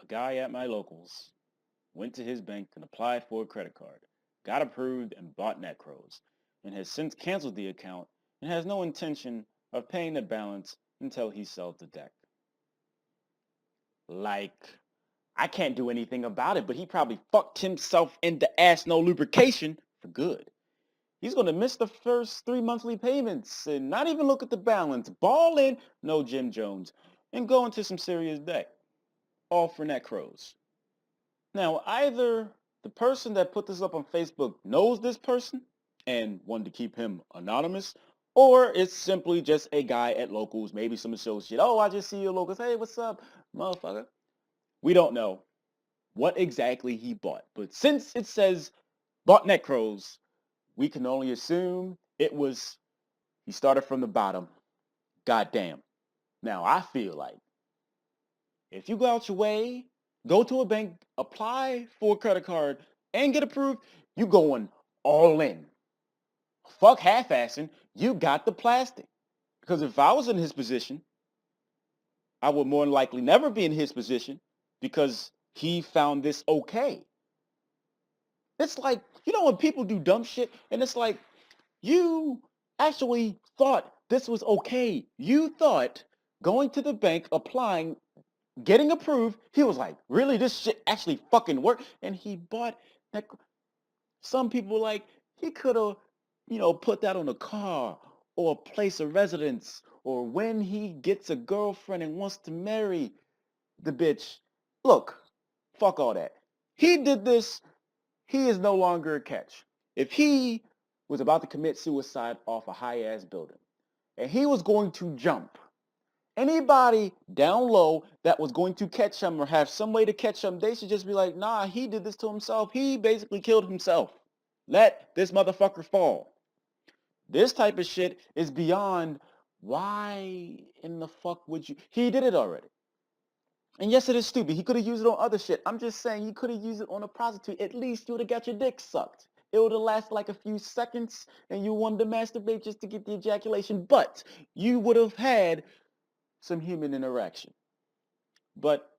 guy at my locals went to his bank and applied for a credit card, got approved and bought Nekroz, and has since canceled the account and has no intention of paying the balance until he sells the deck. Like, I can't do anything about it, but he probably fucked himself in the ass no lubrication for good. He's going to miss the first 3 monthly payments and not even look at the balance, ball in, no Jim Jones, and go into some serious debt. All for Nekroz. Now, either the person that put this up on Facebook knows this person and wanted to keep him anonymous, or it's simply just a guy at locals, maybe some associate. Oh, I just see you locals. Hey, what's up, motherfucker? We don't know what exactly he bought, but since it says bought Nekroz, we can only assume he started from the bottom. Goddamn. Now, I feel like if you go out your way, go to a bank, apply for a credit card, and get approved, you going all in. Fuck half-assing. You got the plastic. Because if I was in his position, I would more than likely never be in his position because he found this okay. It's like, when people do dumb shit, and it's like, you actually thought this was okay. You thought going to the bank, applying, getting approved, he was like, really, this shit actually fucking worked? And he bought that. Some people like, he could have, put that on a car or a place of residence, or when he gets a girlfriend and wants to marry the bitch. Look, fuck all that. He did this. He is no longer a catch. If he was about to commit suicide off a high-ass building, and he was going to jump, anybody down low that was going to catch him or have some way to catch him, they should just be like, nah, he did this to himself. He basically killed himself. Let this motherfucker fall. This type of shit is beyond why in the fuck would you? He did it already. And yes, it is stupid. He could have used it on other shit. I'm just saying, you could have used it on a prostitute. At least you would have got your dick sucked. It would have lasted like a few seconds and you wanted to masturbate just to get the ejaculation. But you would have had some human interaction. But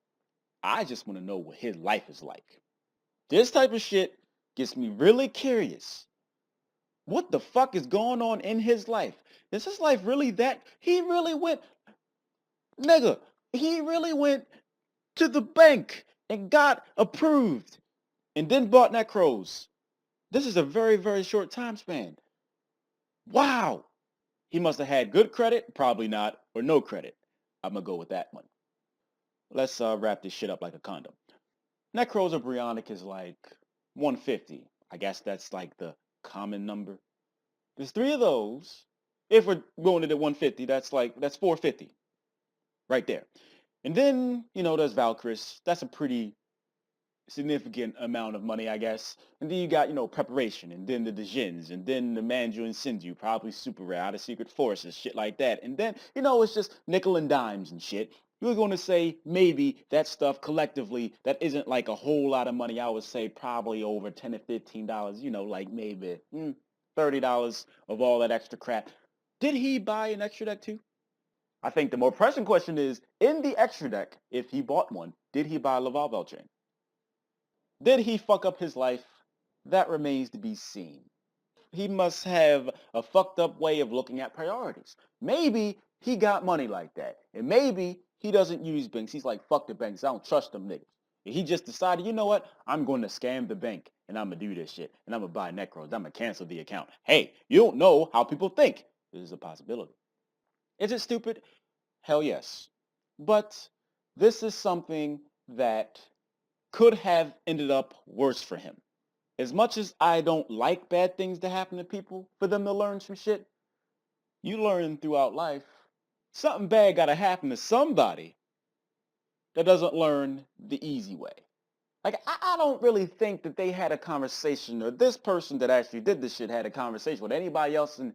I just want to know what his life is like. This type of shit gets me really curious. What the fuck is going on in his life? Is his life really that? He really went to the bank and got approved and then bought Nekroz. This is a very, very short time span. Wow. He must have had good credit, probably not, or no credit. I'm going to go with that one. Let's wrap this shit up like a condom. Nekroz or Brionic is like 150. I guess that's like the common number. There's three of those. If we're going it at 150, that's 450 right there. And then, there's Valkyris. That's a pretty significant amount of money, I guess. And then you got, preparation, and then the Djinns, and then the Manju and Sinju, probably super rare, out of secret forces, shit like that. And then, it's just nickel and dimes and shit. You're going to say maybe that stuff collectively, that isn't like a whole lot of money. I would say probably over $10 to $15, like maybe $30 of all that extra crap. Did he buy an extra deck too? I think the more pressing question is, in the extra deck, if he bought one, did he buy Laval Beltran? Did he fuck up his life? That remains to be seen. He must have a fucked up way of looking at priorities. Maybe he got money like that. And maybe he doesn't use banks. He's like, fuck the banks. I don't trust them niggas. And he just decided, you know what? I'm going to scam the bank and I'm going to do this shit. And I'm going to buy Nekroz. I'm going to cancel the account. Hey, you don't know how people think. This is a possibility. Is it stupid? Hell yes. But this is something that could have ended up worse for him. As much as I don't like bad things to happen to people, for them to learn some shit, you learn throughout life, something bad gotta happen to somebody that doesn't learn the easy way. Like, I don't really think that they had a conversation, or this person that actually did this shit had a conversation with anybody else, and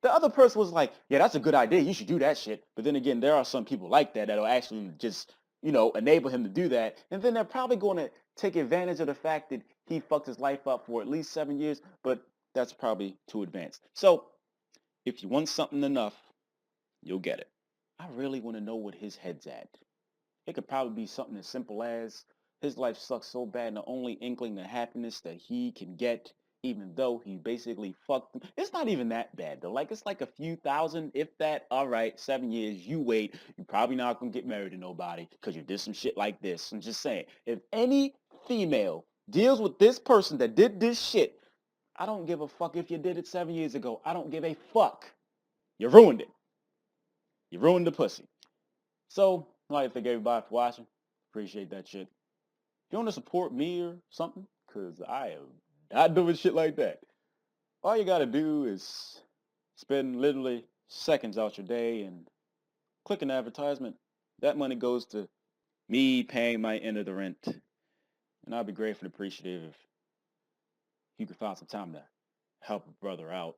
the other person was like, yeah, that's a good idea, you should do that shit. But then again, there are some people like that that'll actually just, enable him to do that, and then they're probably going to take advantage of the fact that he fucked his life up for at least 7 years, but that's probably too advanced. So, if you want something enough, you'll get it. I really want to know what his head's at. It could probably be something as simple as, his life sucks so bad, and the only inkling of happiness that he can get, even though he basically fucked them. It's not even that bad though. Like, it's like a few thousand, if that. All right, 7 years, you wait. You're probably not gonna get married to nobody because you did some shit like this. I'm just saying, if any female deals with this person that did this shit, I don't give a fuck if you did it 7 years ago. I don't give a fuck. You ruined it. You ruined the pussy. So, I'd like to thank everybody for watching. Appreciate that shit. If you want to support me or something, because I am not doing shit like that, all you got to do is spend literally seconds out your day and click an advertisement. That money goes to me paying my end of the rent. And I'll be grateful and appreciative if you could find some time to help a brother out.